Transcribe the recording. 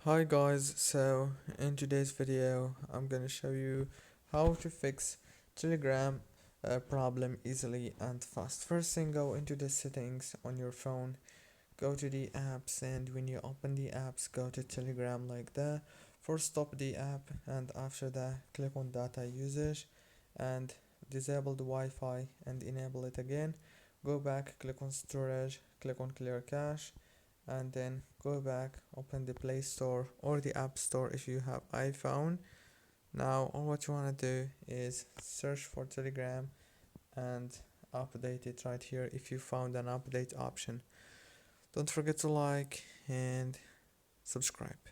Hi guys, so in today's video I'm gonna show you how to fix Telegram problem easily and fast. First thing, go into the settings on your phone, go to the apps, and when you open the apps go to Telegram like that. First stop the app, and after that click on data usage and disable the Wi-Fi and enable it again. Go back, click on storage, click on clear cache, and then go back, open the Play Store or the App Store if you have iPhone. Now all what you want to do is search for Telegram and update it right here if you found an update option. Don't forget to like and subscribe.